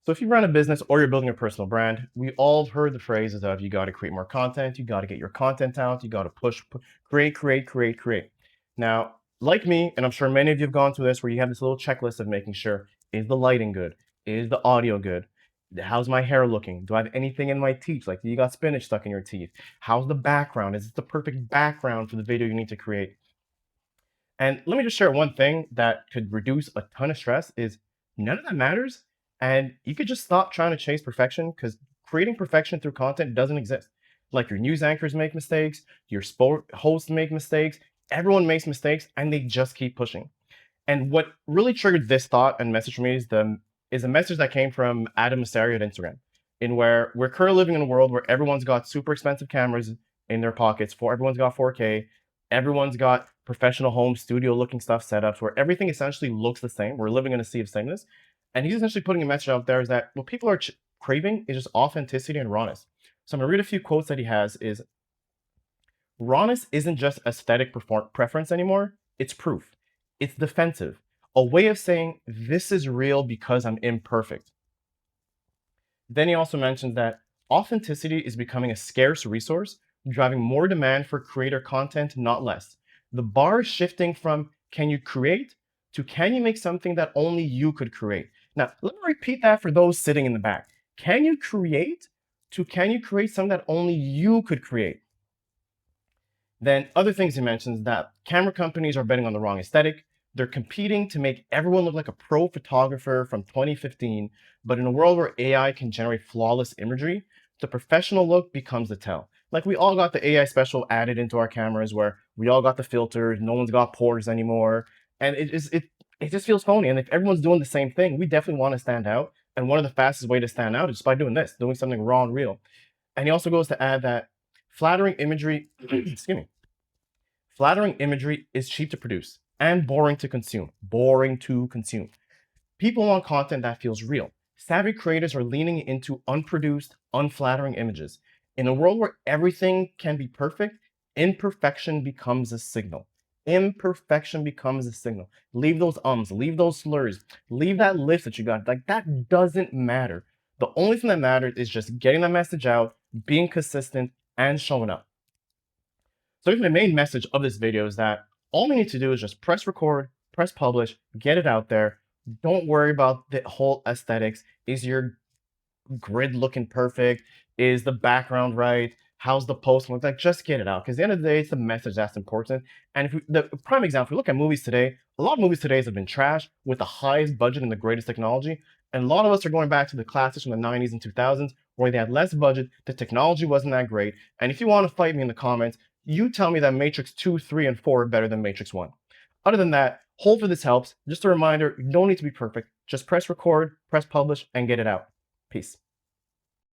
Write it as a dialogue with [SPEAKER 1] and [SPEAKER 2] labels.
[SPEAKER 1] So if you run a business or you're building a personal brand, we all heard the phrases of you got to create more content, you got to get your content out, you got to create, create, create, create. Now, like me, and I'm sure many of you have gone through this where you have this little checklist of making sure, is the lighting good? Is the audio good? How's my hair looking? Do I have anything in my teeth? Like, you got spinach stuck in your teeth? How's the background? Is it the perfect background for the video you need to create? And let me just share one thing that could reduce a ton of stress is none of that matters. And you could just stop trying to chase perfection because creating perfection through content doesn't exist. Like your news anchors make mistakes, your sport hosts make mistakes, everyone makes mistakes, and they just keep pushing. And what really triggered this thought and message for me is a message that came from Adam Mosseri at Instagram, in where we're currently living in a world where everyone's got super expensive cameras in their pockets, for everyone's got 4K, everyone's got professional home studio looking stuff set up where everything essentially looks the same. We're living in a sea of sameness. And he's essentially putting a message out there is that what people are craving is just authenticity and rawness. So I'm gonna read a few quotes that he has is rawness isn't just aesthetic preference anymore, it's proof. It's defensive, a way of saying this is real because I'm imperfect. Then he also mentions that authenticity is becoming a scarce resource, driving more demand for creator content, not less. The bar is shifting from can you create to can you make something that only you could create. Now, let me repeat that for those sitting in the back. Can you create to can you create something that only you could create? Then other things he mentions that camera companies are betting on the wrong aesthetic. They're competing to make everyone look like a pro photographer from 2015, but in a world where AI can generate flawless imagery, the professional look becomes the tell. Like we all got the AI special added into our cameras where we all got the filters, no one's got pores anymore, and it just feels phony. And if everyone's doing the same thing, we definitely want to stand out. And one of the fastest way to stand out is just by doing this, doing something raw and real. And he also goes to add that flattering imagery, excuse me, flattering imagery is cheap to produce and boring to consume. Boring to consume. People want content that feels real. Savvy creators are leaning into unproduced, unflattering images. In a world where everything can be perfect, imperfection becomes a signal. Imperfection becomes a signal. Leave those ums, leave those slurs, leave that list that you got. Like that doesn't matter. The only thing that matters is just getting the message out, being consistent, and showing up. So the main message of this video is that all we need to do is just press record, press publish, get it out there. Don't worry about the whole aesthetics. Is your grid looking perfect? Is the background right? How's the post look like? Just get it out. Because at the end of the day, it's the message that's important. And if we, the prime example, if we look at movies today, a lot of movies today have been trash with the highest budget and the greatest technology. And a lot of us are going back to the classics from the 90s and 2000s where they had less budget, the technology wasn't that great. And if you want to fight me in the comments, you tell me that Matrix 2, 3, and 4 are better than Matrix 1. Other than that, hopefully this helps. Just a reminder, you don't need to be perfect. Just press record, press publish, and get it out. Peace.